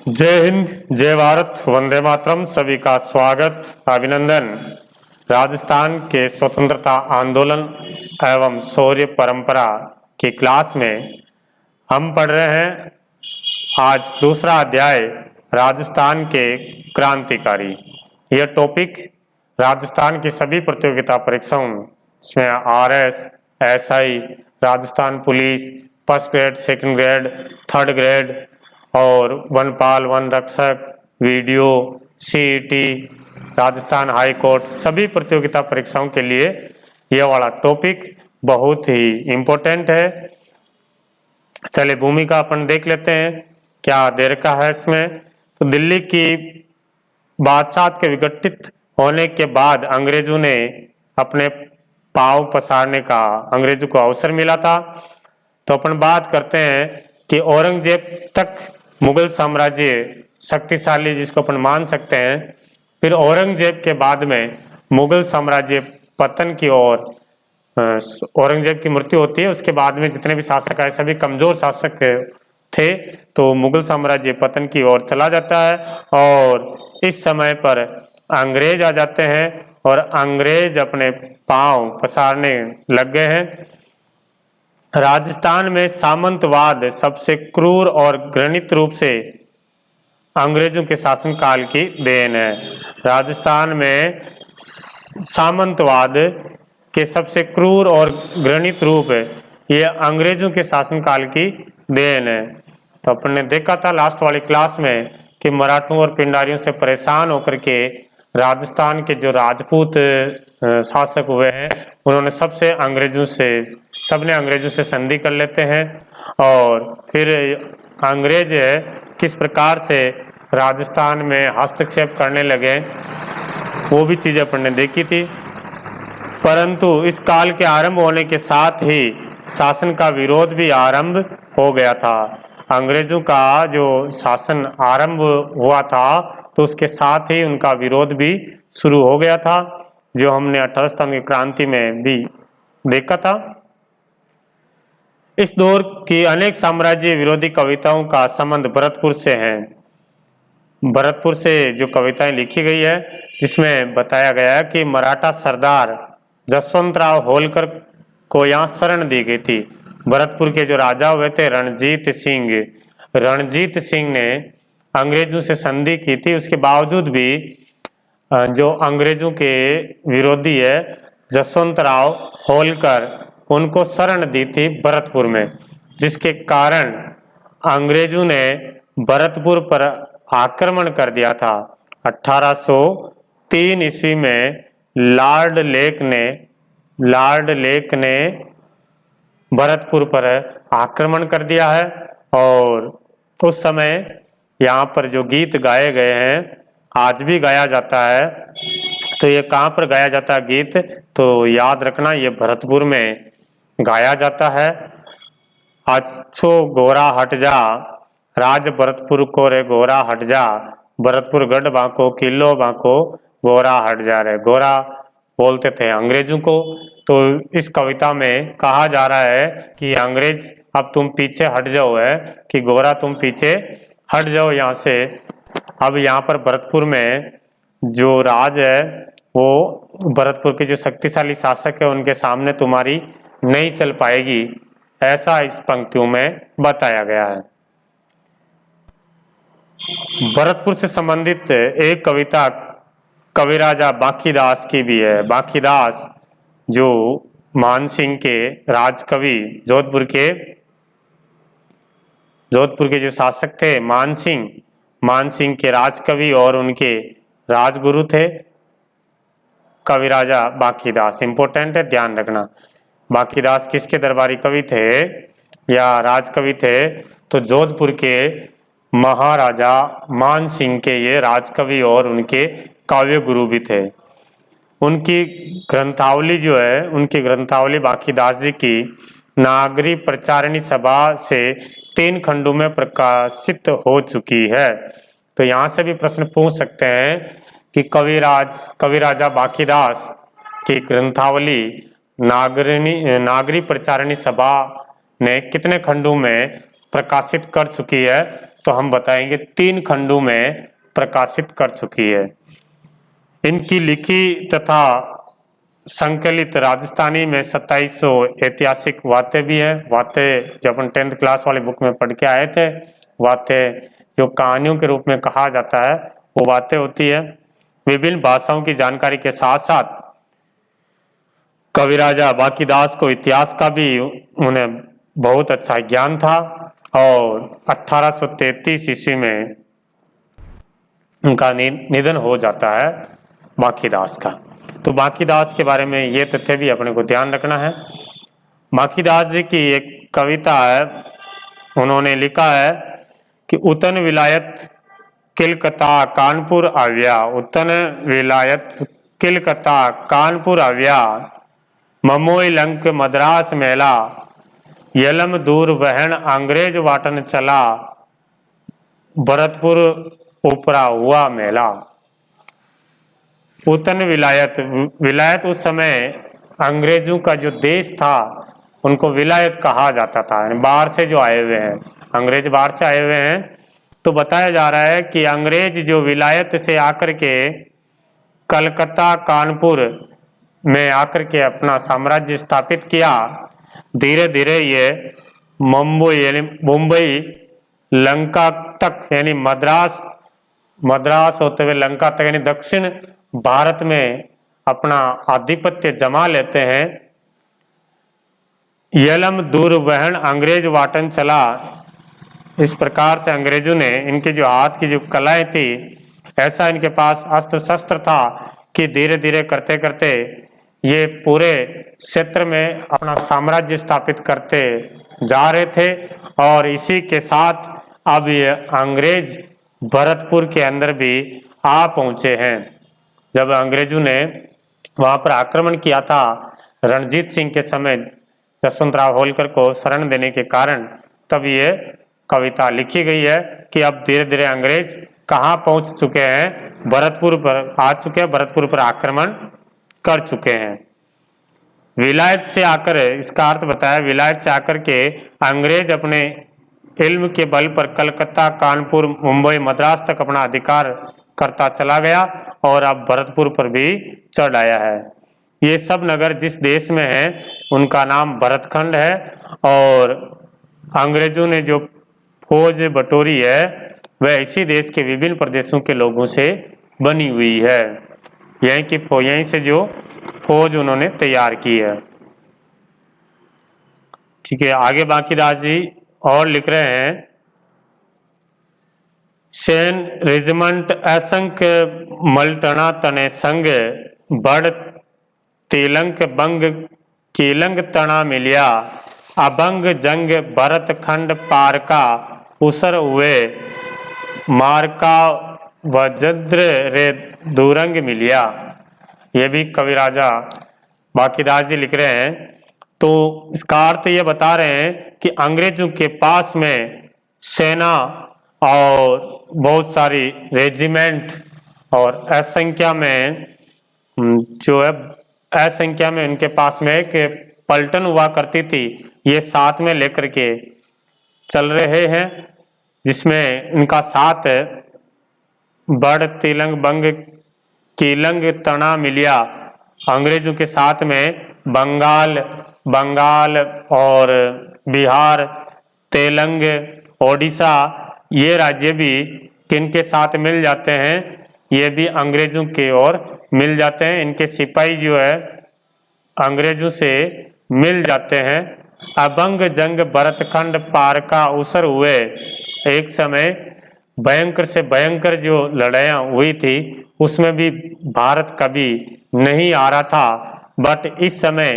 जय हिंद, जय भारत, वंदे मातरम। सभी का स्वागत, अभिनंदन। राजस्थान के स्वतंत्रता आंदोलन एवं शौर्य परंपरा की क्लास में हम पढ़ रहे हैं आज दूसरा अध्याय, राजस्थान के क्रांतिकारी। यह टॉपिक राजस्थान की सभी प्रतियोगिता परीक्षाओं, इसमें RS, SI, Rajasthan police, first grade, second grade, third grade और वनपाल, वन रक्षक, video, CET, Rajasthan high court, सभी प्रतियोगिता परीक्षाओं के लिए यह वाला टॉपिक बहुत ही इम्पोर्टेंट है। चलिए भूमिका अपन देख लेते हैं, क्या दे रखा है इसमें। तो दिल्ली की बादशाहत के विघटित होने के बाद अंग्रेजों ने अपने पांव पसारने का अंग्रेजों को अवसर मिला था। तो अपन बात करते हैं कि औरंगजेब तक मुगल साम्राज्य शक्तिशाली जिसको अपन मान सकते हैं, फिर औरंगजेब के बाद में मुगल साम्राज्य पतन की ओर, औरंगजेब की मृत्यु होती है, उसके बाद में जितने भी शासक आए सभी कमजोर शासक थे, तो मुगल साम्राज्य पतन की ओर चला जाता है और इस समय पर अंग्रेज आ जाते हैं और अंग्रेज अपने पांव पसारने लग गए हैं। राजस्थान में सामंतवाद सबसे क्रूर और घृणित रूप से अंग्रेजों के शासनकाल की देन है। राजस्थान में सामंतवाद के सबसे क्रूर और घृणित रूप है, ये अंग्रेजों के शासनकाल की देन है। तो अपन ने देखा था लास्ट वाली क्लास में कि मराठों और पिंडारियों से परेशान होकर के राजस्थान के जो राजपूत शासक हुए हैं, उन्होंने सबने अंग्रेजों से संधि कर लेते हैं और फिर अंग्रेज किस प्रकार से राजस्थान में हस्तक्षेप करने लगे, वो भी चीजें अपन ने देखी थी। परंतु इस काल के आरंभ होने के साथ ही शासन का विरोध भी आरंभ हो गया था। अंग्रेजों का जो शासन आरंभ हुआ था तो उसके साथ ही उनका विरोध भी शुरू हो गया था, जो हमने 18 सितंबर की क्रांति में भी देखा था। इस दौर की अनेक साम्राज्य विरोधी कविताओं का संबंध भरतपुर से है। भरतपुर से जो कविताएं लिखी गई है, जिसमें बताया गया है कि मराठा सरदार जसवंतराव होलकर को यहाँ शरण दी गई थी। भरतपुर के जो राजा हुए थे रणजीत सिंह ने अंग्रेजों से संधि की थी। उसके बावजूद भी जो अंग्रेजों के विरोधी है जसवंतराव होलकर, उनको शरण दी थी भरतपुर में, जिसके कारण अंग्रेजों ने भरतपुर पर आक्रमण कर दिया था। 1803 ईस्वी में लॉर्ड लेक ने भरतपुर पर आक्रमण कर दिया है और उस समय यहाँ पर जो गीत गाए गए हैं आज भी गाया जाता है। तो ये कहाँ पर गाया जाता है गीत, तो याद रखना ये भरतपुर में गाया जाता है। अच्छो गोरा हट जा, राज भरतपुर को रे गोरा हट जा, भरतपुर गढ़ बांको किलो बांको गोरा हट जा रे। गोरा बोलते थे अंग्रेजों को। तो इस कविता में कहा जा रहा है कि अंग्रेज अब तुम पीछे हट जाओ, है कि गोरा तुम पीछे हट जाओ यहाँ से। अब यहाँ पर भरतपुर में जो राज है वो भरतपुर के जो शक्तिशाली शासक है उनके सामने तुम्हारी नहीं चल पाएगी, ऐसा इस पंक्तियों में बताया गया है। भरतपुर से संबंधित एक कविता कविराजा बांकीदास की भी है। बांकीदास जो मानसिंह के राजकवि, जोधपुर के जो शासक थे मानसिंह के राजकवि और उनके राजगुरु थे कविराजा बांकीदास। इंपॉर्टेंट है, ध्यान रखना। बांकीदास किसके दरबारी कवि थे या राजकवि थे, तो जोधपुर के महाराजा मानसिंह के ये राजकवि और उनके काव्य गुरु भी थे। उनकी ग्रंथावली बांकीदास जी की नागरी प्रचारिणी सभा से 3 खंडों में प्रकाशित हो चुकी है। तो यहाँ से भी प्रश्न पूछ सकते हैं कि कविराजा बांकीदास की ग्रंथावली नागरी प्रचारिणी सभा ने कितने खंडों में प्रकाशित कर चुकी है, तो हम बताएंगे 3 खंडों में प्रकाशित कर चुकी है। इनकी लिखी तथा संकलित राजस्थानी में 2700 ऐतिहासिक वातें भी है। वातें जब अपन 10th क्लास वाली बुक में पढ़ के आए थे, वातें जो कहानियों के रूप में कहा जाता है वो बातें होती है। विभिन्न भाषाओं की जानकारी के साथ साथ कविराजा बांकीदास को इतिहास का भी उन्हें बहुत अच्छा ज्ञान था और 1833 ईस्वी में उनका निधन हो जाता है बांकीदास का। तो बांकीदास के बारे में ये तथ्य भी अपने को ध्यान रखना है। बांकीदास जी की एक कविता है, उन्होंने लिखा है कि उतन विलायत किलकता कानपुर आव्या, उतन विलायत किलकता कानपुर आव्या, ममोई लंक मद्रास मेला, यलम दूर वहन अंग्रेज वाटन चला, भरतपुर उपरा हुआ मेला। उतन विलायत, विलायत उस समय अंग्रेजों का जो देश था उनको विलायत कहा जाता था, बाहर से जो आए हुए हैं, अंग्रेज बाहर से आए हुए हैं। तो बताया जा रहा है कि अंग्रेज जो विलायत से आकर के कलकत्ता कानपुर में आकर के अपना साम्राज्य स्थापित किया, धीरे धीरे ये मुंबई लंका तक यानी मद्रास होते हुए लंका तक यानी दक्षिण भारत में अपना आधिपत्य जमा लेते हैं। यलम दूर वहन अंग्रेज वाटन चला, इस प्रकार से अंग्रेजों ने इनके जो हाथ की जो कलाएं थी, ऐसा इनके पास अस्त्र शस्त्र था कि धीरे धीरे करते करते ये पूरे क्षेत्र में अपना साम्राज्य स्थापित करते जा रहे थे। और इसी के साथ अब ये अंग्रेज भरतपुर के अंदर भी आ पहुंचे हैं। जब अंग्रेजों ने वहां पर आक्रमण किया था रणजीत सिंह के समय यशवंतराव होलकर को शरण देने के कारण, तब ये कविता लिखी गई है कि अब धीरे धीरे अंग्रेज कहाँ पहुंच चुके हैं, भरतपुर पर आ चुके हैं, भरतपुर पर आक्रमण कर चुके हैं। विलायत से आकर, इसका अर्थ बताया, विलायत से आकर के अंग्रेज अपने इल्म के बल पर कलकत्ता कानपुर मुंबई मद्रास तक अपना अधिकार करता चला गया और अब भरतपुर पर भी चढ़ आया है। ये सब नगर जिस देश में है उनका नाम भरतखंड है और अंग्रेजों ने जो फौज बटोरी है वह इसी देश के विभिन्न प्रदेशों के लोगों से बनी हुई है। यहीं से जो फौज उन्होंने तैयार की है। ठीक है, आगे बांकीदास जी और लिख रहे हैं, सेन रेजिमेंट असंख्य मलटना तने संग, बड़ तेलंक बंग केलंग तना मिलिया, अबंग जंग भरत खंड पार का, उसर हुए मारका वज्र रे दूरंग मिलिया। ये भी कविराजा बांकीदास जी लिख रहे हैं। तो इसका अर्थ ये बता रहे हैं कि अंग्रेजों के पास में सेना और बहुत सारी रेजिमेंट और असंख्या में जो है असंख्या में उनके पास में एक पलटन हुआ करती थी, ये साथ में लेकर के चल रहे हैं, जिसमें इनका साथ बड़ तिलंग बंग कीलंग तना मिलिया, अंग्रेजों के साथ में बंगाल और बिहार, तेलंग, ओडिशा, ये राज्य भी किनके साथ मिल जाते हैं, ये भी अंग्रेजों के ओर मिल जाते हैं। इनके सिपाही जो है अंग्रेजों से मिल जाते हैं। अबंग जंग भरतखंड पार का उसर हुए, एक समय भयंकर से भयंकर जो लड़ाइयाँ हुई थी उसमें भी भारत कभी नहीं आ रहा था, बट इस समय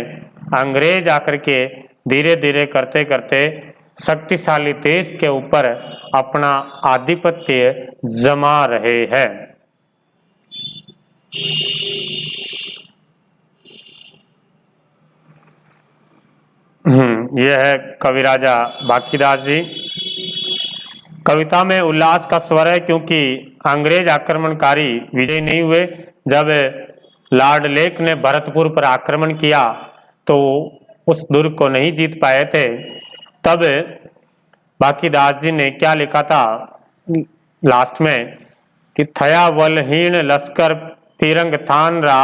अंग्रेज आकर के धीरे धीरे करते करते शक्तिशाली देश के ऊपर अपना आधिपत्य जमा रहे हैं। यह है कविराजा बांकीदास जी। कविता में उल्लास का स्वर है क्योंकि अंग्रेज आक्रमणकारी विजय नहीं हुए। जब लॉर्ड लेक ने भरतपुर पर आक्रमण किया तो उस दुर्ग को नहीं जीत पाए थे। तब बांकीदास जी ने क्या लिखा था लास्ट में कि थया वलहीन लश्कर फिरंग थान रा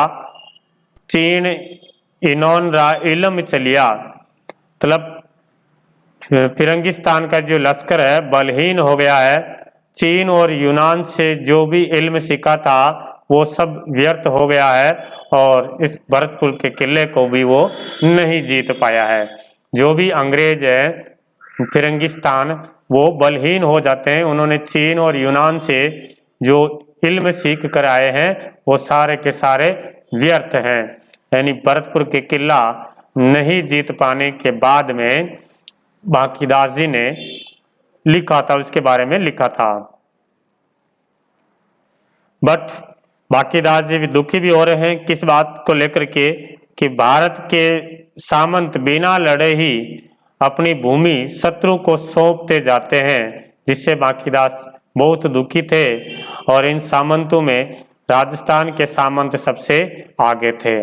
चीन इनोन रा इलम चलिया। मतलब फिरंगिस्तान का जो लश्कर है बलहीन हो गया है, चीन और यूनान से जो भी इल्म सीखा था वो सब व्यर्थ हो गया है और इस भरतपुर के किले को भी वो नहीं जीत पाया है। जो भी अंग्रेज है फिरंगिस्तान वो बलहीन हो जाते हैं। उन्होंने चीन और यूनान से जो इल्म सीख कर आए हैं वो सारे के सारे व्यर्थ हैं। यानी भरतपुर के किला नहीं जीत पाने के बाद में बांकीदास जी ने लिखा था, उसके बारे में लिखा था। बट बांकीदास जी भी दुखी भी हो रहे हैं किस बात को लेकर के कि भारत के सामंत बिना लड़े ही अपनी भूमि शत्रु को सौंपते जाते हैं, जिससे बांकीदास बहुत दुखी थे। और इन सामंतों में राजस्थान के सामंत सबसे आगे थे।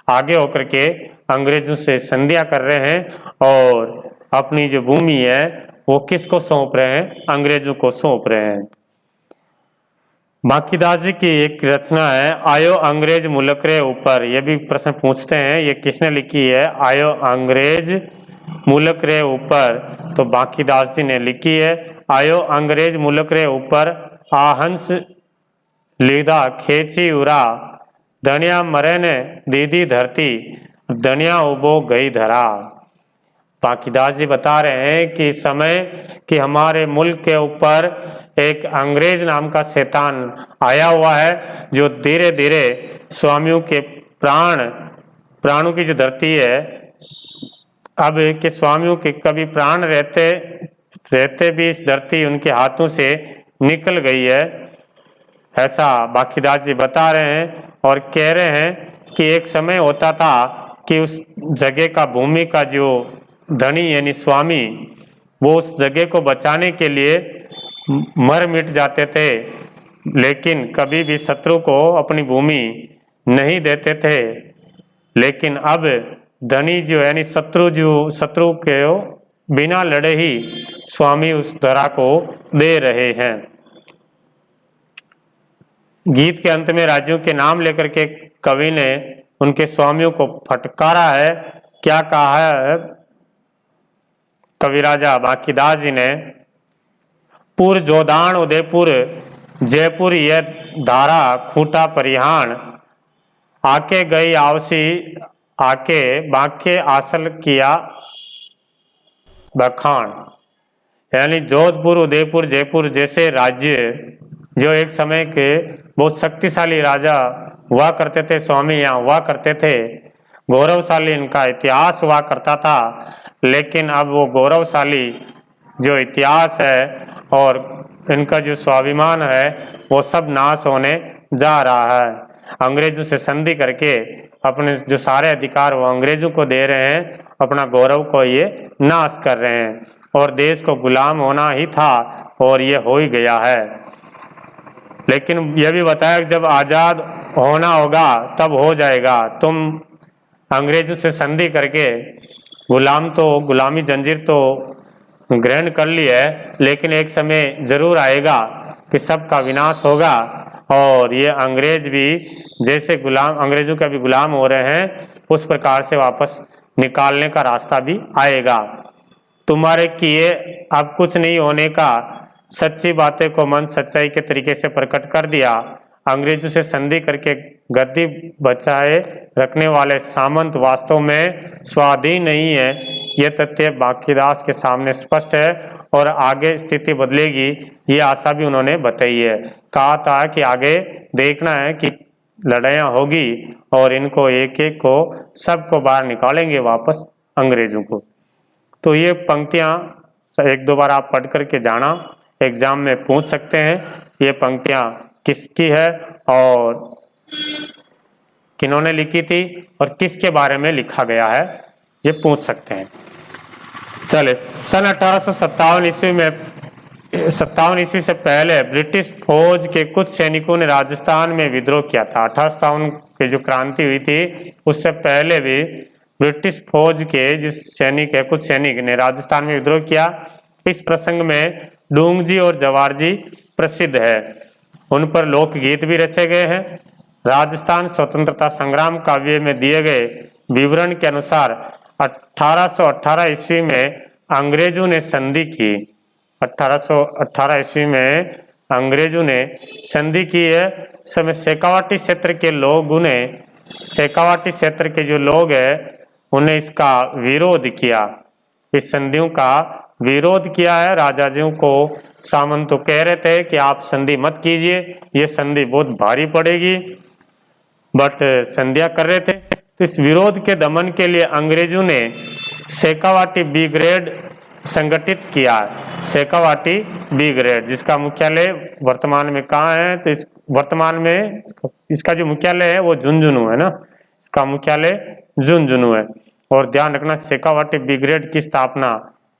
आगे होकर के अंग्रेजों से संधियां कर रहे हैं और अपनी जो भूमि है वो किसको सौंप रहे हैं? अंग्रेजों को सौंप रहे हैं। बांकीदास जी की एक रचना है आयो अंग्रेज मुल्क रे ऊपर। ये भी प्रश्न पूछते हैं ये किसने लिखी है? आयो अंग्रेज मुल्क रे ऊपर, तो बांकीदास जी ने लिखी है। आयो अंग्रेज मुल्क रे ऊपर आहंस लीदा खेची उरा, धनिया मरे ने दीदी धरती, धनिया उबो गई धरा। बांकीदास जी बता रहे हैं कि समय कि हमारे मुल्क के ऊपर एक अंग्रेज नाम का शैतान आया हुआ है जो धीरे धीरे स्वामियों के प्राणों की जो धरती है, अब के स्वामियों के कभी प्राण रहते भी इस धरती उनके हाथों से निकल गई है, ऐसा बांकीदास जी बता रहे हैं। और कह रहे हैं कि एक समय होता था कि उस जगह का भूमि का जो धनी यानी स्वामी वो उस जगह को बचाने के लिए मर मिट जाते थे, लेकिन कभी भी शत्रु को अपनी भूमि नहीं देते थे। लेकिन अब धनी जो यानी शत्रु के बिना लड़े ही स्वामी उस धरा को दे रहे हैं। गीत के अंत में राज्यों के नाम लेकर के कवि ने उनके स्वामियों को फटकारा है। क्या कहा है कवि राजा बांकीदास जी ने? पुर जोदान उदयपुर जयपुर यह धारा खूंटा परिहान, आके गई आवसी आके बांके आसल किया बखान। यानी जोधपुर उदयपुर जयपुर जैसे राज्य जो एक समय के बहुत शक्तिशाली राजा हुआ करते थे, स्वामी यहाँ हुआ करते थे, गौरवशाली इनका इतिहास हुआ करता था, लेकिन अब वो गौरवशाली जो इतिहास है और इनका जो स्वाभिमान है वो सब नाश होने जा रहा है। अंग्रेजों से संधि करके अपने जो सारे अधिकार वो अंग्रेजों को दे रहे हैं, अपना गौरव को ये नाश कर रहे हैं और देश को गुलाम होना ही था और ये हो ही गया है। लेकिन यह भी बताया कि जब आज़ाद होना होगा तब हो जाएगा। तुम अंग्रेजों से संधि करके गुलामी जंजीर तो ग्रहण कर ली है, लेकिन एक समय जरूर आएगा कि सबका विनाश होगा और ये अंग्रेज भी जैसे अंग्रेजों के भी गुलाम हो रहे हैं उस प्रकार से वापस निकालने का रास्ता भी आएगा। तुम्हारे किए अब कुछ नहीं होने का, सच्ची बातें को मन सच्चाई के तरीके से प्रकट कर दिया। अंग्रेजों से संधि करके गद्दी बचाए रखने वाले सामंत वास्तव में स्वाधीन नहीं है, यह तथ्य बांकीदास के सामने स्पष्ट है और आगे स्थिति बदलेगी ये आशा भी उन्होंने बताई है। कहा था कि आगे देखना है कि लड़ाइयाँ होगी और इनको एक एक को सबको बाहर निकालेंगे वापस अंग्रेजों को। तो ये पंक्तियाँ एक दो बार आप पढ़ करके जाना, एग्जाम में पूछ सकते हैं ये पंक्तियाँ किसकी है और किन्होंने लिखी थी और किसके बारे में लिखा गया है, ये पूछ सकते हैं। चले, सन 1857 ईस्वी में 57 ईस्वी से पहले ब्रिटिश फौज के कुछ सैनिकों ने राजस्थान में विद्रोह किया था। 1857 की जो क्रांति हुई थी उससे पहले भी ब्रिटिश फौज के जो सैनिक है कुछ सैनिक ने राजस्थान में विद्रोह किया। इस प्रसंग में डूंगजी और जवारजी प्रसिद्ध है। उन पर लोकगीत भी रचे गए हैं। राजस्थान स्वतंत्रता संग्राम काव्य में दिए गए विवरण के अनुसार 1818 ईस्वी में अंग्रेजों ने संधि की। 1818 ईस्वी में अंग्रेजों ने संधि की है। समय शेखावाटी क्षेत्र के लोगों ने, शेखावाटी क्षेत्र के जो लोग हैं उन्हें इसका विरोध किया, इस संधियों का विरोध किया है। राजाजियों को सामंत तो कह रहे थे कि आप संधि मत कीजिए, ये संधि बहुत भारी पड़ेगी, बट संधियां कर रहे थे। तो इस विरोध के दमन के लिए अंग्रेजों ने शेखावाटी ब्रिगेड संगठित किया। शेखावाटी ब्रिगेड जिसका मुख्यालय वर्तमान में कहाँ है, तो इस वर्तमान में इसका जो मुख्यालय है वो झुंझुनू है ना, इसका मुख्यालय झुंझुनू है। और ध्यान रखना शेखावाटी ब्रिगेड की स्थापना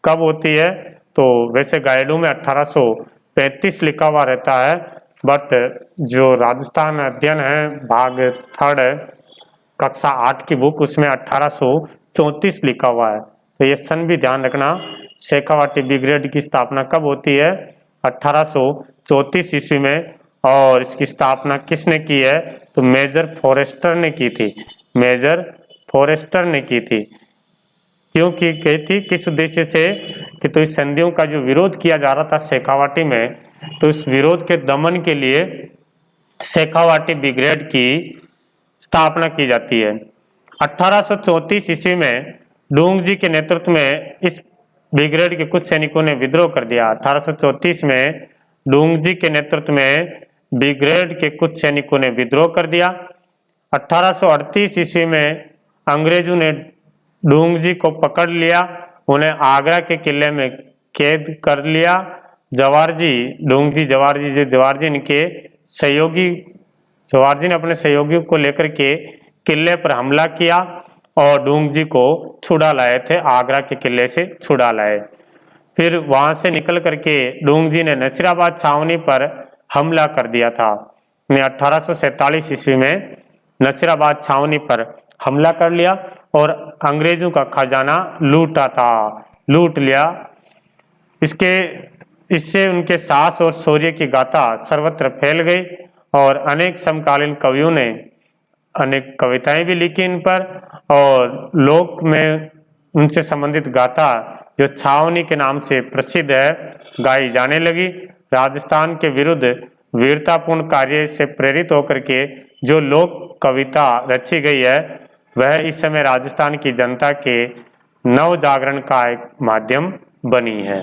कब होती है, तो वैसे गाइडों में 1835 लिखा हुआ रहता है, बट जो राजस्थान अध्ययन है भाग 3 कक्षा 8 की बुक उसमें 1834 लिखा हुआ है। तो ये सन भी ध्यान रखना, शेखावाटी ब्रिगेड की स्थापना कब होती है, 1834 ईस्वी में। और इसकी स्थापना किसने की है, तो मेजर फॉरेस्टर ने की थी, मेजर फॉरेस्टर ने की थी। क्यों की गई थी, किस उद्देश्य से, कि तो इस संधियों का जो विरोध किया जा रहा था शेखावाटी में, तो इस विरोध के दमन के लिए शेखावाटी ब्रिगेड की स्थापना की जाती है। 1834 ईस्वी में डूंगजी के नेतृत्व में इस ब्रिगेड के कुछ सैनिकों ने विद्रोह कर दिया। 1834 में डूंगजी के नेतृत्व में ब्रिगेड के कुछ सैनिकों ने विद्रोह कर दिया। 1838 ईस्वी में अंग्रेजों ने डूंगजी को पकड़ लिया, उन्हें आगरा के किले में कैद कर लिया। जवारजी, डूंगजी जवारजी, जो जवारजी इनके सहयोगी, जवारजी ने अपने सहयोगियों को लेकर के किले पर हमला किया और डूंगजी को छुड़ा लाए थे, आगरा के किले से छुड़ा लाए। फिर वहां से निकल करके डूंगजी ने नसीराबाद छावनी पर हमला कर दिया था। 1847 ईस्वी में नसीराबाद छावनी पर हमला कर लिया और अंग्रेजों का खजाना लूटा था, लूट लिया। इससे उनके साहस और शौर्य की गाथा सर्वत्र फैल गई और अनेक समकालीन कवियों ने अनेक कविताएं भी लिखी इन पर, और लोक में उनसे संबंधित गाथा जो छावनी के नाम से प्रसिद्ध है गाई जाने लगी। राजस्थान के विरुद्ध वीरतापूर्ण कार्य से प्रेरित होकर के जो लोक कविता रची गई है वह इस समय राजस्थान की जनता के नव जागरण का एक माध्यम बनी है।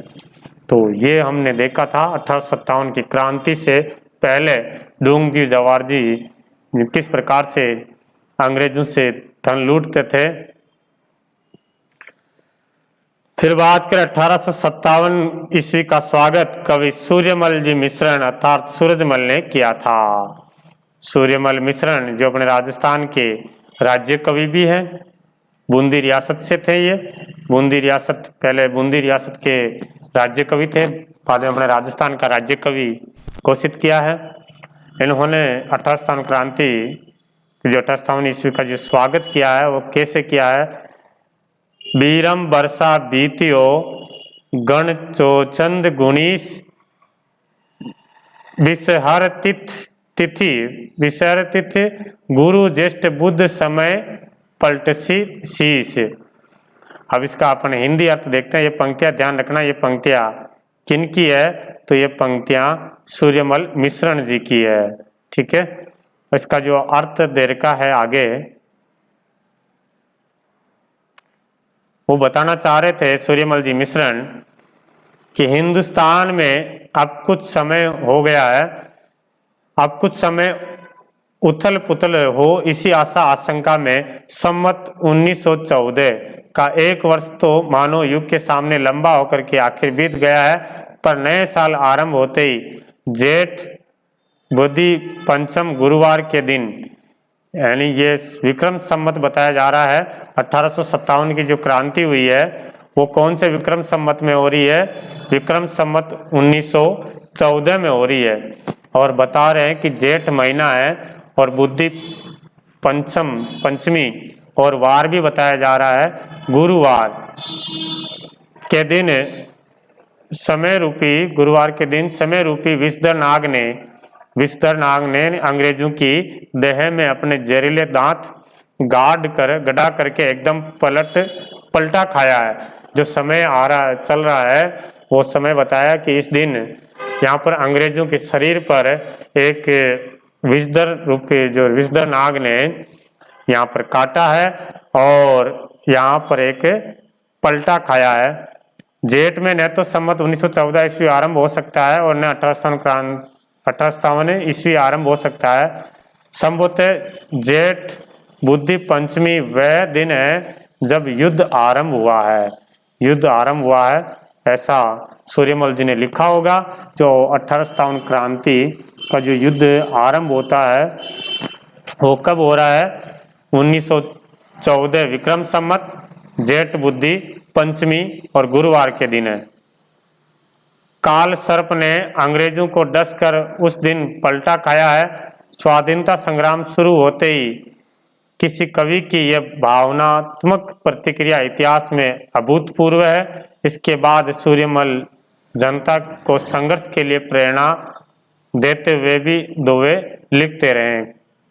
तो ये हमने देखा था 1857 की क्रांति से पहले डूंगजी जवारजी किस प्रकार से अंग्रेजों से धन लूटते थे। फिर बात करें 1857 ईस्वी का स्वागत कवि सूर्यमल जी मिश्रण अर्थात सूरजमल ने किया था। सूर्यमल मिश्रण जो अपने राजस्थान के राज्य कवि भी हैं, बूंदी रियासत से थे। ये बूंदी रियासत, पहले बूंदी रियासत के राज्य कवि थे, बाद में अपने राजस्थान का राज्य कवि घोषित किया है। इन्होंने 1857 क्रांति जो 1857 ईस्वी का जो स्वागत किया है वो कैसे किया है, बीरम बरसा बीतियो गण चोचंद गुणीश विषहर तिथि विषहर तिथि गुरु ज्येष्ठ बुद्ध समय पलटसी शीश। अब इसका अपन हिंदी अर्थ देखते हैं। ये पंक्तियां ध्यान रखना, ये पंक्तियां किनकी है, तो ये पंक्तियां सूर्यमल मिश्रण जी की है। ठीक है, इसका जो अर्थ दे रखा है आगे वो बताना चाह रहे थे सूर्यमल जी मिश्रण कि हिंदुस्तान में अब कुछ समय हो गया है, अब कुछ समय उथल पुथल हो, इसी आशा आशंका में सम्मत 1914 का एक वर्ष तो मानव युग के सामने लंबा होकर के आखिर बीत गया है, पर नए साल आरंभ होते ही जेठ बुद्धि पंचम गुरुवार के दिन, यानी ये विक्रम संमत बताया जा रहा है। 1857 की जो क्रांति हुई है वो कौन से विक्रम संमत में हो रही है, विक्रम संमत 1914 में हो रही है। और बता रहे हैं कि जेठ महीना है और बुद्धि पंचमी और वार भी बताया जा रहा है, गुरुवार के दिन समय रूपी गुरुवार के दिन समय रूपी विषधर नाग ने अंग्रेजों की देह में अपने जहरीले दांत गड़ा करके एकदम पलटा खाया है। जो समय आ रहा चल रहा है वो समय बताया कि इस दिन यहाँ पर अंग्रेजों के शरीर पर एक विषधर नाग ने यहाँ पर काटा है और यहाँ पर एक पलटा खाया है। जेठ में न तो संवत 1914 ईस्वी आरंभ हो सकता है और न 1857 ईस्वी आरंभ हो सकता है। संभवतः जेठ बुद्धि पंचमी वह दिन है जब युद्ध आरंभ हुआ है ऐसा सूर्यमल जी ने लिखा होगा। जो 1857 क्रांति का जो युद्ध आरंभ होता है वो कब हो रहा है? 1914 विक्रम संवत जेठ बुद्धि पंचमी और गुरुवार के दिन है। काल सर्प ने अंग्रेजों को डसकर उस दिन पलटा खाया है। स्वाधीनता संग्राम शुरू होते ही किसी कवि की यह भावनात्मक प्रतिक्रिया इतिहास में अभूतपूर्व है। इसके बाद सूर्यमल जनता को संघर्ष के लिए प्रेरणा देते हुए भी दोहे लिखते रहे।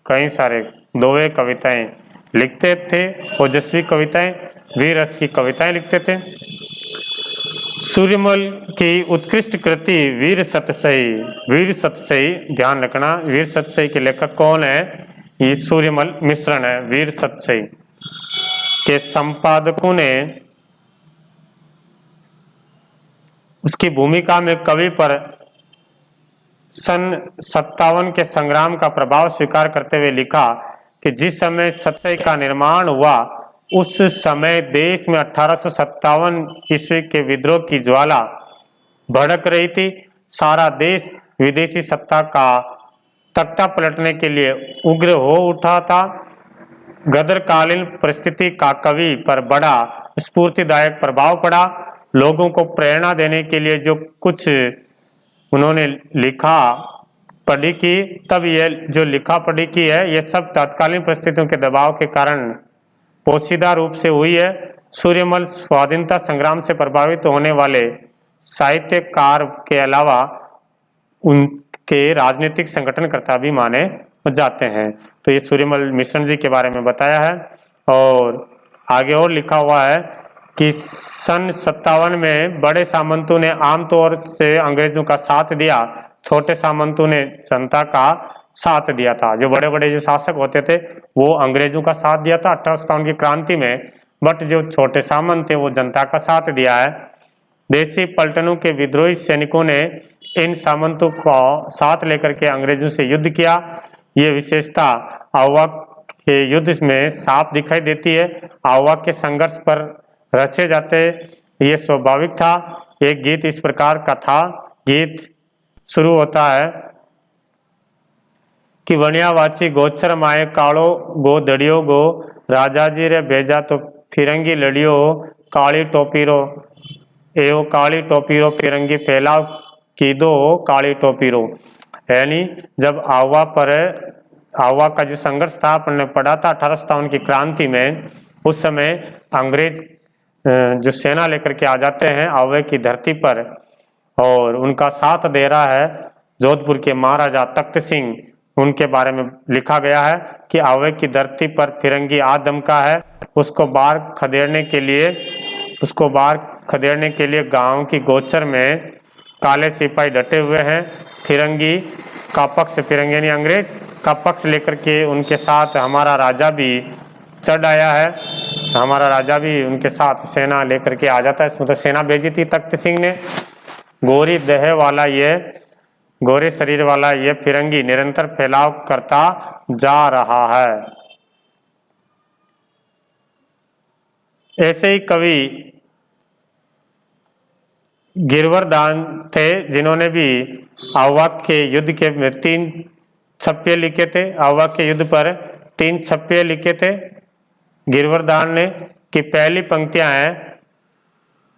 कई सारे दोहे कविताएं लिखते थे, ओजस्वी कविताएं, वीर रस की कविताएं लिखते थे। सूर्यमल की उत्कृष्ट कृति वीर सतसई ध्यान रखना, वीर सतसई के लेखक कौन है? ये सूर्यमल मिश्रण है। वीर सतसई के संपादकों ने उसकी भूमिका में कवि पर सन 57 के संग्राम का प्रभाव स्वीकार करते हुए लिखा कि जिस समय सतसई का निर्माण हुआ उस समय देश में 1857 ईस्वी के विद्रोह की ज्वाला भड़क रही थी। सारा देश विदेशी सत्ता का तख्ता पलटने के लिए उग्र हो उठा था। गदरकालीन परिस्थिति का कवि पर बड़ा स्फूर्तिदायक प्रभाव पड़ा। लोगों को प्रेरणा देने के लिए जो कुछ उन्होंने लिखा पढ़ी की, तब ये जो लिखा पढ़ी की है ये सब तत्कालीन परिस्थितियों के दबाव के कारण पोशीदा रूप से हुई है। सूर्यमल स्वाधीनता संग्राम से प्रभावित होने वाले साहित्यकार के अलावा उनके राजनीतिक संगठनकर्ता भी माने जाते हैं। तो ये सूर्यमल मिश्रण जी के बारे में बताया है। और आगे और लिखा हुआ है कि सन 57 में बड़े सामंतों ने आमतौर से अंग्रेजों का साथ दिया, छोटे सामंतों ने जनता का साथ दिया था। जो बड़े बड़े जो शासक होते थे वो अंग्रेजों का साथ दिया था 1857 की क्रांति में, बट जो छोटे सामंत थे वो जनता का साथ दिया है। देशी पलटनों के विद्रोही सैनिकों ने इन सामंतों को साथ लेकर के अंग्रेजों से युद्ध किया। ये विशेषता आवा के युद्ध में साफ दिखाई देती है। आवा के संघर्ष पर रचे जाते ये स्वाभाविक था। एक गीत इस प्रकार का था, गीत शुरू होता है कि वणियावाची गोचर माए कालो गो दड़ियो गो, राजा जी रे भेजा तो फिरंगी लड़ियो, काली टोपीरो एवं काली टोपीरो फिरंगी फैलाव की दो काली टोपीरो। यानी जब आवा का जो संघर्ष था अपन ने पढ़ा था 1857 की क्रांति में, उस समय अंग्रेज जो सेना लेकर के आ जाते हैं आवे की धरती पर और उनका साथ दे रहा है जोधपुर के महाराजा तख्त सिंह। उनके बारे में लिखा गया है कि आवे की धरती पर फिरंगी आदम का है, उसको बाहर खदेड़ने के लिए गांव की गोचर में काले सिपाही डटे हुए हैं। फिरंगी का पक्ष, फिरंगी यानी अंग्रेज का पक्ष लेकर के उनके साथ हमारा राजा भी चढ़ आया है। हमारा राजा भी उनके साथ सेना लेकर के आ जाता है। मतलब सेना भेजी थी तख्त सिंह ने। गोरी देह वाला ये, गोरे शरीर वाला ये फिरंगी निरंतर फैलाव करता जा रहा है। ऐसे ही कवि गिरवरदान थे जिन्होंने भी आवा के युद्ध के 3 छप्पे लिखे थे। आवा के युद्ध पर 3 छप्पे लिखे थे गिरवरदान ने, कि पहली पंक्तियां हैं,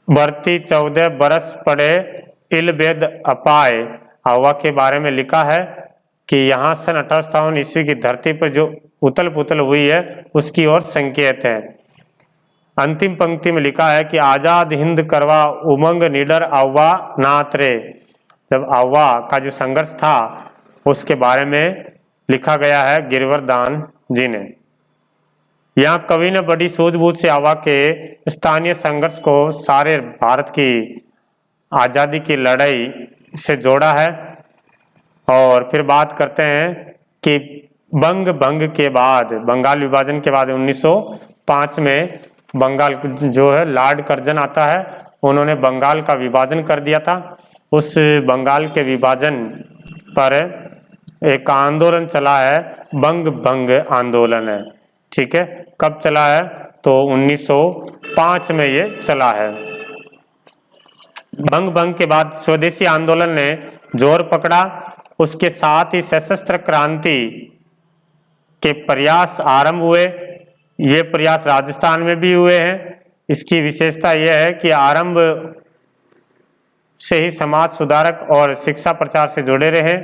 भर्ती 14 बरस पड़े इल बेद अपाए। आवा के बारे में लिखा है कि यहाँ सन 1857 ईस्वी की धरती पर जो उथल पुथल हुई है उसकी ओर संकेत है। अंतिम पंक्ति में लिखा है कि आजाद हिंद करवा उमंग निडर आवा नाथ रे। जब आवा का जो संघर्ष था उसके बारे में लिखा गया है गिरवर दान जी ने। यहाँ कवि ने बड़ी सूझबूझ से आवा के स्थानीय संघर्ष को सारे भारत की आजादी की लड़ाई से जोड़ा है। और फिर बात करते हैं कि भंग के बाद, बंगाल विभाजन के बाद 1905 में बंगाल जो है लॉर्ड कर्जन आता है, उन्होंने बंगाल का विभाजन कर दिया था। उस बंगाल के विभाजन पर एक आंदोलन चला है, भंग आंदोलन है। ठीक है, कब चला है? तो 1905 में ये चला है। भंग के बाद स्वदेशी आंदोलन ने जोर पकड़ा। उसके साथ ही सशस्त्र क्रांति के प्रयास आरंभ हुए। ये प्रयास राजस्थान में भी हुए हैं। इसकी विशेषता यह है कि आरंभ से ही समाज सुधारक और शिक्षा प्रचार से जुड़े रहे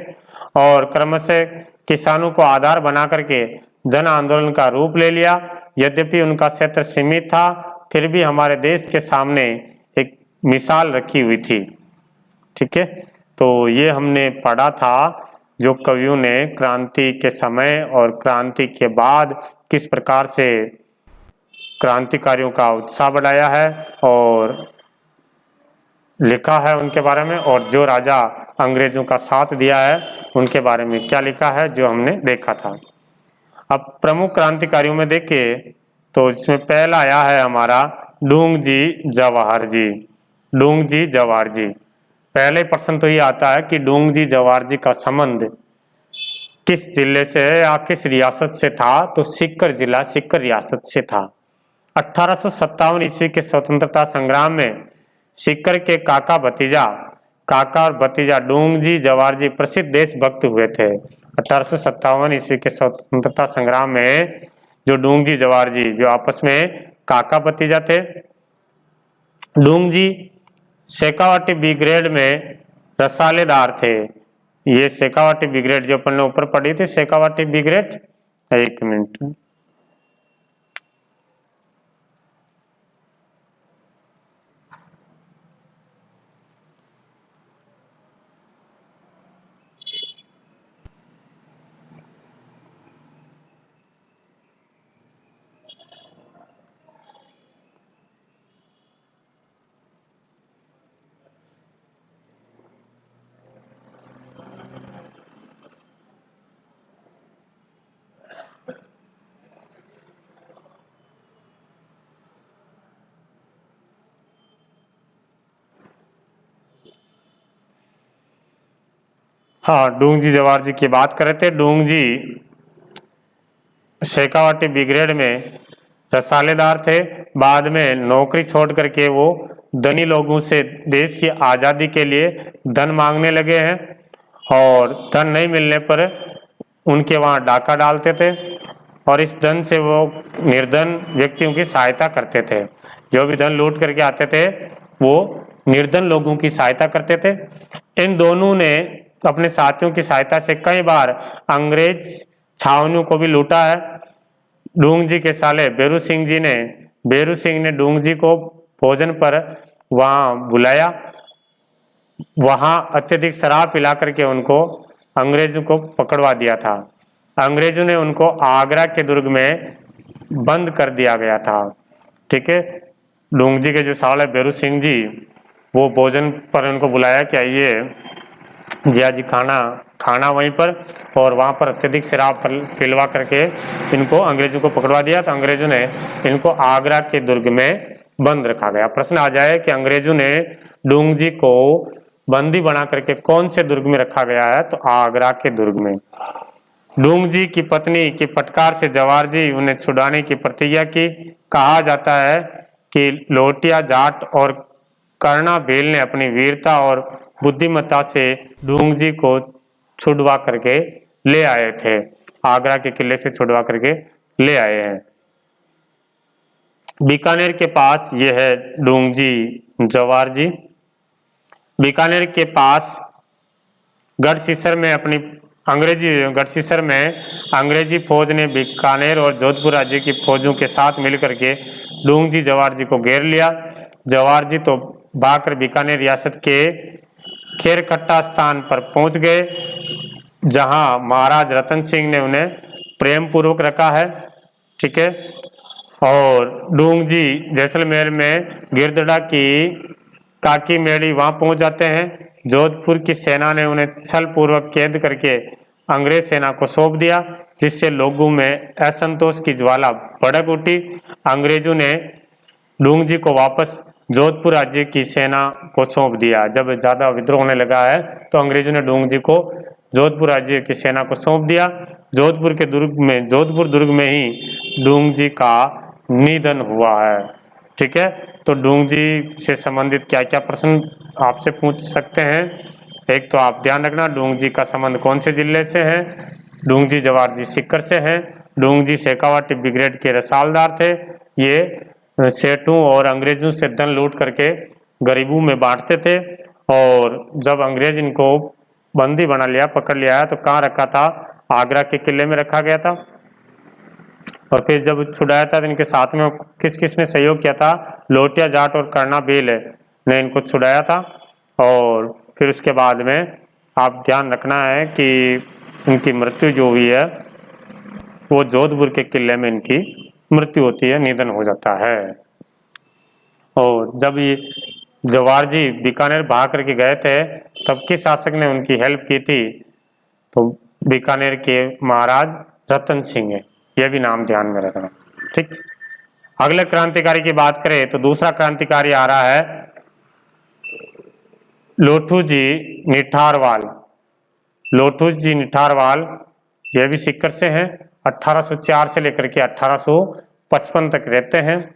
और क्रमशः किसानों को आधार बना करके जन आंदोलन का रूप ले लिया। यद्यपि उनका क्षेत्र सीमित था, फिर भी हमारे देश के सामने एक मिसाल रखी हुई थी। ठीक है, तो ये हमने पढ़ा था जो कवियों ने क्रांति के समय और क्रांति के बाद किस प्रकार से क्रांतिकारियों का उत्साह बढ़ाया है और लिखा है उनके बारे में, और जो राजा अंग्रेजों का साथ दिया है उनके बारे में क्या लिखा है जो हमने देखा था। अब प्रमुख क्रांतिकारियों में देखें तो इसमें पहला आया है हमारा डूंगजी जवाहर जी। डूंगजी जवाहर जी, पहले प्रश्न तो ये आता है कि डूंगजी जवाहर जी का संबंध किस जिले से है या किस रियासत से था? तो सीकर जिला, सीकर रियासत से था। 1857 ईस्वी के स्वतंत्रता संग्राम में सीकर के काका और भतीजा डूंगजी जवाहर जी प्रसिद्ध देशभक्त हुए थे। 1857 ईस्वी के स्वतंत्रता संग्राम में जो डूंगजी जवाहर जी जो आपस में काका भतीजा थे। डूंगजी शेखावाटी ब्रिगेड में रसालेदार थे। ये शेखावाटी ब्रिगेड जो अपन ने ऊपर पढ़ी थी, शेखावाटी ब्रिगेड, एक मिनट, हाँ, डूंगजी जवाहर जी की बात कर रहे थे। डूंगजी शेखावाटी ब्रिगेड में रसालेदार थे। बाद में नौकरी छोड़ करके वो धनी लोगों से देश की आज़ादी के लिए धन मांगने लगे हैं और धन नहीं मिलने पर उनके वहाँ डाका डालते थे और इस धन से वो निर्धन व्यक्तियों की सहायता करते थे। जो भी धन लूट करके आते थे वो निर्धन लोगों की सहायता करते थे। इन दोनों ने अपने साथियों की सहायता से कई बार अंग्रेज छावनियों को भी लूटा है। डूंगजी के साले बेरू सिंह ने डूंगजी को भोजन पर वहाँ बुलाया। वहाँ अत्यधिक शराब पिला करके उनको अंग्रेजों को पकड़वा दिया था। अंग्रेजों ने उनको आगरा के दुर्ग में बंद कर दिया गया था। ठीक है, डूंगजी के जो साले बेरू सिंह जी वो भोजन पर उनको बुलाया कि आइए जिया जी खाना वहीं पर, और वहाँ पर अत्यधिक शराब पिलवा करके इनको अंग्रेजों को पकड़वा दिया। तो अंग्रेजों ने इनको आगरा के दुर्ग में बंद रखा गया। प्रश्न आ जाए कि अंग्रेजों ने डूंगजी को बंदी बना करके कौन से दुर्ग में रखा गया है? तो आगरा के दुर्ग में। डूंगजी की पत्नी की फटकार से जवाहर जी उन्हें छुड़ाने की प्रतिज्ञा की। कहा जाता है कि लोटिया जाट और कर्णा भील ने अपनी वीरता और बुद्धिमत्ता से डूंगजी को छुड़वा करके ले आए थे। आगरा के किले से छुड़वा करके ले आए हैं। बीकानेर के पास ये है डूंगजी जवाहर जी। बीकानेर के पास गढ़सीसर में अपनी अंग्रेजी गढ़सीसर में अंग्रेजी फौज ने बीकानेर और जोधपुर राज्य की फौजों के साथ मिलकर के डूंगजी जवार जी को घेर लिया। जवार जी तो भागकर बीकानेर रियासत के खेरकट्टा स्थान पर पहुंच गए, जहां महाराज रतन सिंह ने उन्हें प्रेम पूर्वक रखा है। ठीक है। और डूंगजी जैसलमेर में गिरदड़ा की काकी मेड़ी वहां पहुंच जाते हैं। जोधपुर की सेना ने उन्हें छल पूर्वक कैद करके अंग्रेज सेना को सौंप दिया, जिससे लोगों में असंतोष की ज्वाला भड़क उठी। अंग्रेजों ने डूंगजी को वापस जोधपुर राज्य की सेना को सौंप दिया। जब ज्यादा विद्रोह होने लगा है तो अंग्रेजों ने डूंगजी को जोधपुर राज्य की सेना को सौंप दिया। जोधपुर दुर्ग में ही डूंगजी का निधन हुआ है। ठीक है। तो डूंगजी से संबंधित क्या क्या प्रश्न आपसे पूछ सकते हैं। एक तो आप ध्यान रखना, डूंगजी का संबंध कौन से जिले से है। डूंगजी जवार जी सीकर से हैं। डूंगजी शेखावाटी ब्रिगेड के रसालदार थे। ये सेठों और अंग्रेजों से धन लूट करके गरीबों में बांटते थे, और जब अंग्रेज इनको बंदी बना लिया, पकड़ लिया तो कहाँ रखा था, आगरा के किले में रखा गया था। और फिर जब छुड़ाया था तो इनके साथ में किस किस ने सहयोग किया था, लोटिया जाट और करना बेल ने इनको छुड़ाया था। और फिर उसके बाद में आप ध्यान रखना है कि इनकी मृत्यु जो हुई है वो जोधपुर के किले में इनकी मृत्यु होती है, निधन हो जाता है। और जब ये जवार जी बीकानेर भाग करके गए थे तब किस शासक ने उनकी हेल्प की थी, तो बीकानेर के महाराज रतन सिंह है। यह भी नाम ध्यान में रखना। ठीक। अगले क्रांतिकारी की बात करें तो दूसरा क्रांतिकारी आ रहा है लोठू जी निठारवाल। लोठू जी निठारवाल यह भी सीकर से हैं। 1804 से लेकर के 1855 तक रहते हैं।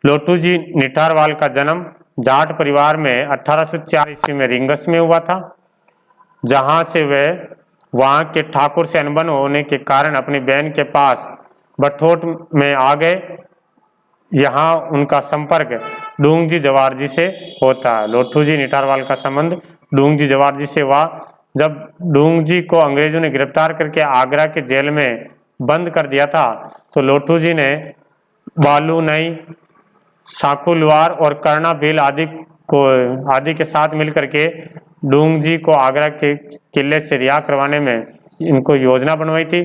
लोठू जी निठारवाल का जन्म जाट परिवार में 1804 ईस्वी में रिंगस में हुआ था, जहां से वे वहां के ठाकुर से अनबन होने के कारण अपनी बहन के पास बठोट में आ गए। यहाँ उनका संपर्क डूंगजी जवार जी से होता है। लोठू जी निठारवाल का संबंध डूंगजी जवार जी से हुआ। जब डूंगजी को अंग्रेजों ने गिरफ्तार करके आगरा के जेल में बंद कर दिया था तो लोठू जी ने बालू नई, साकुलवार और कर्णा भील आदि के साथ मिलकर के डूंगजी को आगरा के किले से रिहा करवाने में इनको योजना बनवाई थी।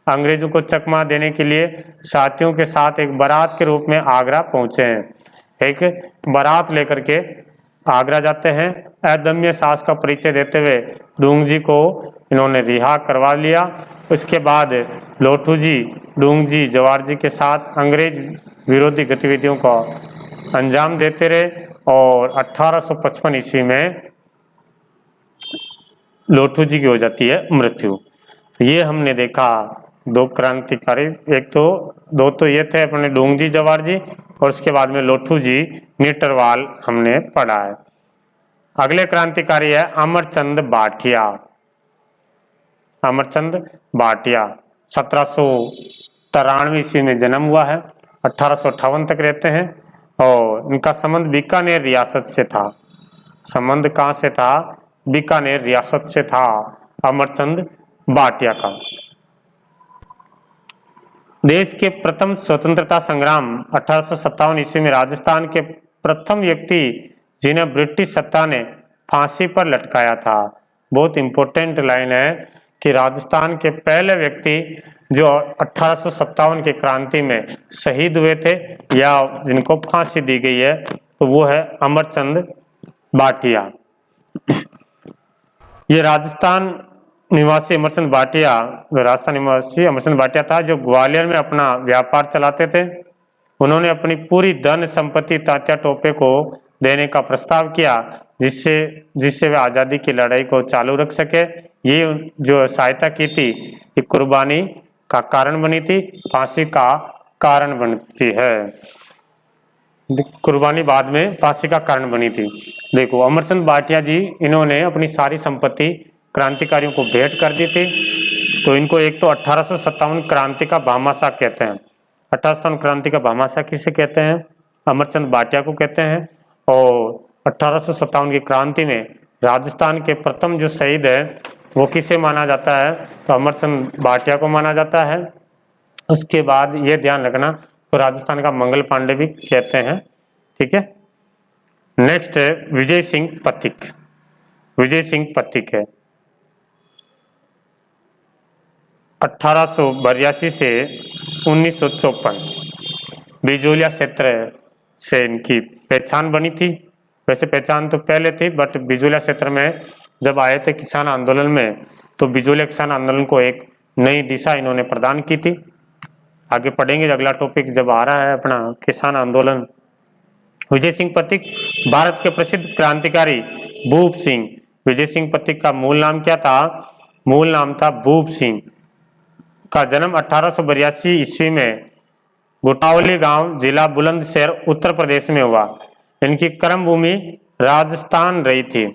अंग्रेजों को चकमा देने के लिए साथियों के साथ एक बारात के रूप में आगरा पहुंचे हैं। एक बारात लेकर के आगरा जाते हैं। अदम्य साहस का परिचय देते हुए डूंगजी को इन्होंने रिहा करवा लिया। उसके बाद लोठू जी डूंगजी जवार जी के साथ अंग्रेज विरोधी गतिविधियों को अंजाम देते रहे, और 1855 ईस्वी में लोठू जी की हो जाती है मृत्यु। ये हमने देखा दो क्रांतिकारी, एक तो दो तो ये थे अपने डूंगजी जवार जी, और उसके बाद में लोठू जी निटरवाल हमने पढ़ा है। अगले क्रांतिकारी है अमरचंद भाटिया। अमरचंद भाटिया 1793 ईस्वी में जन्म हुआ है, 1858 तक रहते हैं, और इनका संबंध बीकानेर रियासत से था। संबंध कहाँ से था? बीकानेर रियासत से था अमरचंद भाटिया का। देश के प्रथम स्वतंत्रता संग्राम 1857 ईस्वी में राजस्थान के प्रथम व्यक्ति जिन्हें ब्रिटिश सत्ता ने फांसी पर लटकाया था। बहुत इंपॉर्टेंट लाइन है कि राजस्थान के पहले व्यक्ति जो 1857 की क्रांति में शहीद हुए थे या जिनको फांसी दी गई है, तो वो है अमरचंद भाटिया। ये राजस्थान निवासी अमरचंद भाटिया था, जो ग्वालियर में अपना व्यापार चलाते थे। उन्होंने अपनी पूरी धन संपत्ति तात्या टोपे को देने का प्रस्ताव किया, जिससे वे आजादी की लड़ाई को चालू रख सके। ये जो सहायता की थी ये कुर्बानी का कारण बनी थी, फांसी का कारण बनती है। कुर्बानी बाद में फांसी का कारण बनी थी। देखो अमरचंद भाटिया जी, इन्होंने अपनी सारी संपत्ति क्रांतिकारियों को भेंट कर दी थी। तो इनको एक तो 1857 क्रांति का भामाशाह कहते हैं। 1857 क्रांति का भामाशाह किसे कहते हैं? अमरचंद भाटिया को कहते हैं। और 1857 की क्रांति में राजस्थान के प्रथम जो शहीद है वो किसे माना जाता है? तो अमरचंद भाटिया को माना जाता है। उसके बाद ये ध्यान रखना, तो राजस्थान का मंगल पांडे भी कहते हैं, ठीक है। नेक्स्ट है विजय सिंह पथिक। विजय सिंह पथिक है 1882 से 1954 बिजोलिया क्षेत्र से इनकी पहचान बनी थी। वैसे पहचान तो पहले थी, बट बिजोलिया क्षेत्र में जब आए थे किसान आंदोलन में, तो बिजोलिया किसान आंदोलन को एक नई दिशा इन्होंने प्रदान की थी। आगे पढ़ेंगे, अगला टॉपिक जब आ रहा है अपना किसान आंदोलन। विजय सिंह पथिक भारत के प्रसिद्ध क्रांतिकारी भूप सिंह। विजय सिंह पथिक का मूल नाम क्या था? मूल नाम था भूप सिंह। का जन्म 1882 ईस्वी में गुटावली गांव, जिला बुलंदशहर, उत्तर प्रदेश में हुआ। इनकी कर्म भूमि राजस्थान रही थी।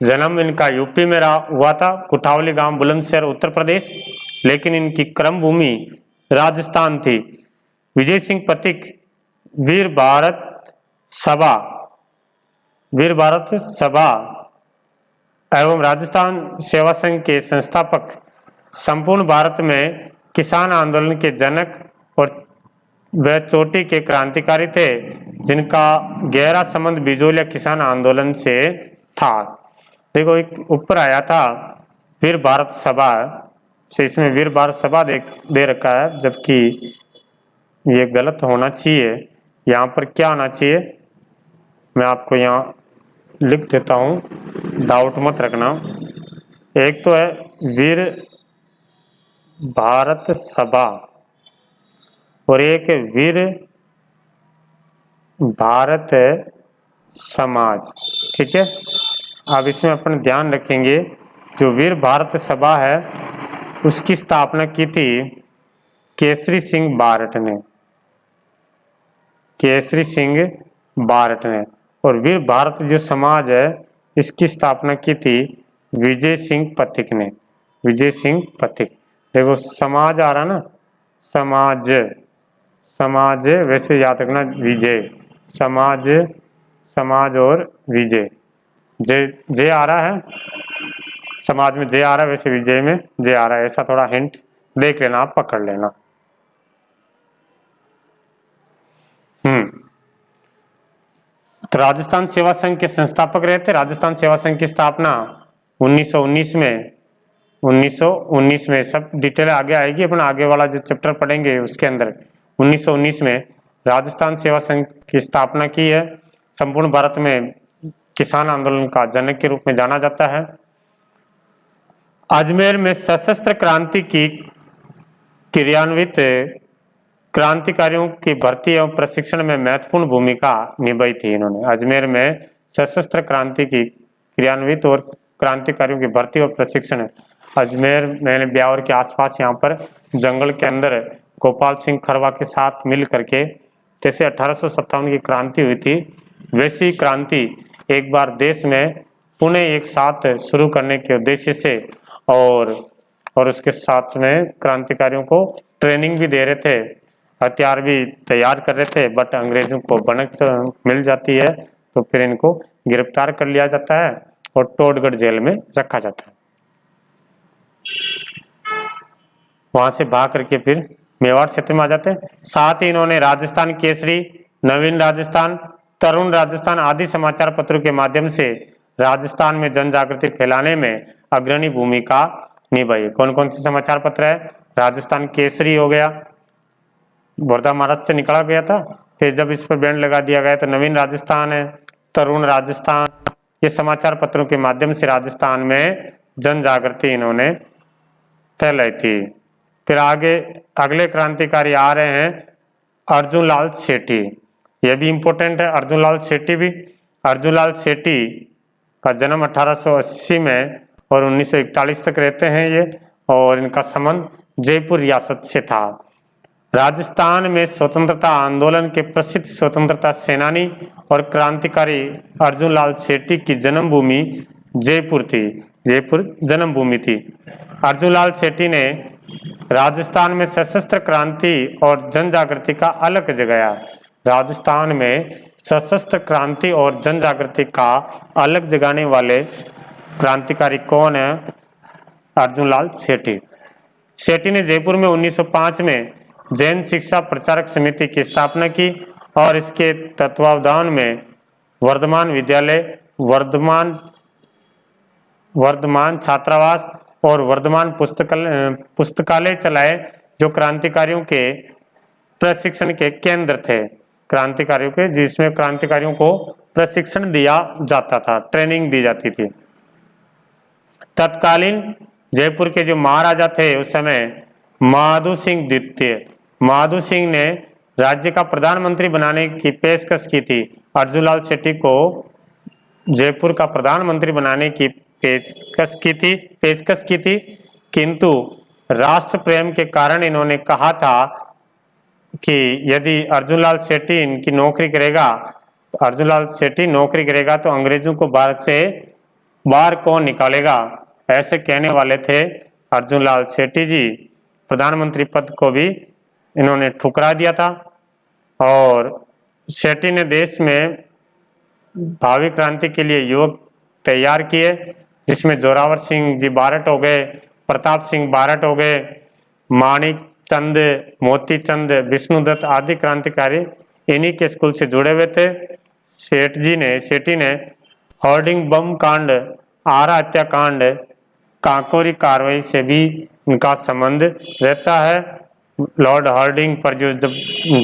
जन्म इनका यूपी में हुआ था, गुटावली गांव, बुलंदशहर, उत्तर प्रदेश, लेकिन इनकी कर्म भूमि राजस्थान थी। विजय सिंह पथिक वीर भारत सभा एवं राजस्थान सेवा संघ के संस्थापक, संपूर्ण भारत में किसान आंदोलन के जनक और वह चोटी के क्रांतिकारी थे, जिनका गहरा संबंध बिजोलिया किसान आंदोलन से था। देखो एक ऊपर आया था वीर भारत सभा से, इसमें वीर भारत सभा दे रखा है, जबकि ये गलत होना चाहिए। यहाँ पर क्या आना चाहिए, मैं आपको यहाँ लिख देता हूँ, डाउट मत रखना। एक तो है वीर भारत सभा और एक वीर भारत समाज, ठीक है। अब इसमें अपन ध्यान रखेंगे, जो वीर भारत सभा है उसकी स्थापना की थी केसरी सिंह बारट ने। केसरी सिंह बारट ने। और वीर भारत जो समाज है इसकी स्थापना की थी विजय सिंह पथिक ने। विजय सिंह पथिक। देखो समाज आ रहा ना, समाज, समाज वैसे याद रखना विजय, समाज, समाज और विजय। जय जय आ रहा है, समाज में जय आ रहा है, वैसे विजय में जय आ रहा है, ऐसा थोड़ा हिंट देख लेना, आप पकड़ लेना। तो राजस्थान सेवा संघ के संस्थापक रहे थे। राजस्थान सेवा संघ की स्थापना 1919 में, 1919 में, सब डिटेल आगे आएगी, अपन आगे वाला जो चैप्टर पढ़ेंगे उसके अंदर। 1919 में राजस्थान सेवा संघ की स्थापना की है। संपूर्ण भारत में किसान आंदोलन का जनक के रूप में जाना जाता है। अजमेर में सशस्त्र क्रांति की क्रियान्वित क्रांतिकारियों की भर्ती एवं प्रशिक्षण में महत्वपूर्ण भूमिका निभाई थी इन्होंने। अजमेर में सशस्त्र क्रांति की क्रियान्वित और क्रांतिकारियों की भर्ती और प्रशिक्षण, अजमेर में ब्यावर के आसपास यहाँ पर जंगल के अंदर गोपाल सिंह खरवा के साथ मिल करके जैसे 1857 की क्रांति हुई थी, वैसी क्रांति एक बार देश में पुणे एक साथ शुरू करने के उद्देश्य से और उसके साथ में क्रांतिकारियों को ट्रेनिंग भी दे रहे थे, हथियार भी तैयार कर रहे थे, बट अंग्रेजों को भनक मिल जाती है तो फिर इनको गिरफ्तार कर लिया जाता है और टोडगढ़ जेल में रखा जाता है। वहां से भाग करके फिर मेवाड़ क्षेत्र में आ जाते हैं। साथ ही इन्होंने राजस्थान केसरी, नवीन राजस्थान, तरुण राजस्थान आदि समाचार पत्रों के माध्यम से राजस्थान में जन जागृति फैलाने में अग्रणी भूमिका निभाई। कौन कौन से समाचार पत्र है? राजस्थान केसरी हो गया, वर्धा महाराष्ट्र से निकला गया था, फिर जब इस पर बैन लगा दिया गया तो नवीन राजस्थान है, तरुण राजस्थान, ये समाचार पत्रों के माध्यम से राजस्थान में जन जागृति इन्होंने फैलाई थी। फिर आगे अगले क्रांतिकारी आ रहे हैं अर्जुन लाल सेठी, यह भी इंपॉर्टेंट है। अर्जुन लाल सेठी भी, अर्जुन लाल सेठी का जन्म 1880 में और 1941 तक रहते हैं ये, और इनका संबंध जयपुर रियासत से था। राजस्थान में स्वतंत्रता आंदोलन के प्रसिद्ध स्वतंत्रता सेनानी और क्रांतिकारी अर्जुन लाल सेठी की जन्मभूमि जयपुर थी, जयपुर जन्मभूमि थी। अर्जुन लाल सेठी ने राजस्थान में सशस्त्र क्रांति और जन जागृति का अलग जगाया। राजस्थान में सशस्त्र क्रांति और जन जागृति का अलग जगाने वाले क्रांतिकारी कौन है? अर्जुन लाल सेठी। सेठी ने जयपुर में 1905 में जैन शिक्षा प्रचारक समिति की स्थापना की और इसके तत्वावधान में वर्धमान विद्यालय, वर्धमान छात्रावास और वर्धमान पुस्तकालय चलाए, जो क्रांतिकारियों के प्रशिक्षण के केंद्र थे। क्रांतिकारियों के, जिसमें क्रांतिकारियों को प्रशिक्षण दिया जाता था, ट्रेनिंग दी जाती थी। तत्कालीन जयपुर के जो महाराजा थे उस समय माधो सिंह द्वितीय, माधो सिंह ने राज्य का प्रधानमंत्री बनाने की पेशकश की थी। अर्जुन लाल सेठी को जयपुर का प्रधानमंत्री बनाने की पेशकश की थी, किंतु राष्ट्र प्रेम के कारण इन्होंने कहा था कि यदि अर्जुन लाल सेठी इनकी नौकरी करेगा, अर्जुन लाल सेठी नौकरी करेगा तो अंग्रेजों को भारत से बाहर कौन निकालेगा, ऐसे कहने वाले थे अर्जुन लाल सेठी जी। प्रधानमंत्री पद को भी इन्होंने ठुकरा दिया था और सेठी ने देश में भावी क्रांति के लिए युवक तैयार किए, जिसमें जोरावर सिंह जी बारट हो गए, प्रताप सिंह बारट हो गए, माणिक चंद, मोती चंद, विष्णुदत्त आदि क्रांतिकारी इन्हीं के स्कूल से जुड़े हुए थे। सेठी ने होर्डिंग बम कांड, आरा हत्याकांड, काकोरी कार्रवाई से भी इनका संबंध रहता है। लॉर्ड हार्डिंग पर जो जब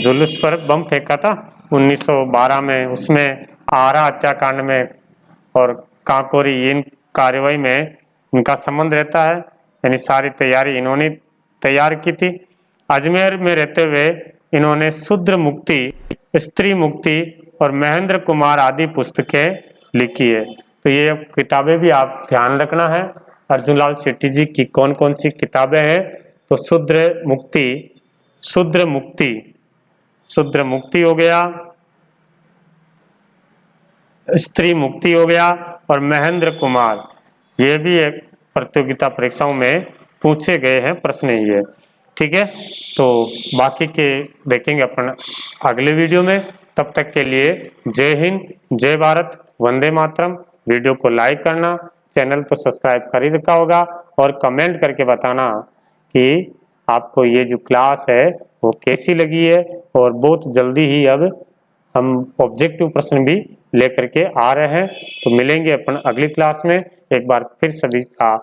जुलूस पर बम फेंका था 1912 में, उसमें आरा हत्याकांड में और काकोरी इन कार्रवाई में इनका संबंध रहता है। यानी सारी तैयारी इन्होंने तैयार की थी। अजमेर में रहते हुए इन्होंने शूद्र मुक्ति, स्त्री मुक्ति और महेंद्र कुमार आदि पुस्तकें लिखी है। तो ये किताबें भी आप ध्यान रखना है, अर्जुन लाल सेठी जी की कौन कौन सी किताबें हैं। तो शूद्र मुक्ति हो गया, स्त्री मुक्ति हो गया और महेंद्र कुमार, ये भी एक प्रतियोगिता परीक्षाओं में पूछे गए हैं प्रश्न ही है। ठीक है, तो बाकी के देखेंगे अपन अगले वीडियो में। तब तक के लिए जय हिंद, जय भारत, वंदे मातरम। वीडियो को लाइक करना, चैनल को सब्सक्राइब कर ही रखा होगा और कमेंट करके बताना कि आपको ये जो क्लास है वो कैसी लगी है। और बहुत जल्दी ही अब हम ऑब्जेक्टिव प्रश्न भी लेकर के आ रहे हैं। तो मिलेंगे अपन अगली क्लास में। एक बार फिर सभी का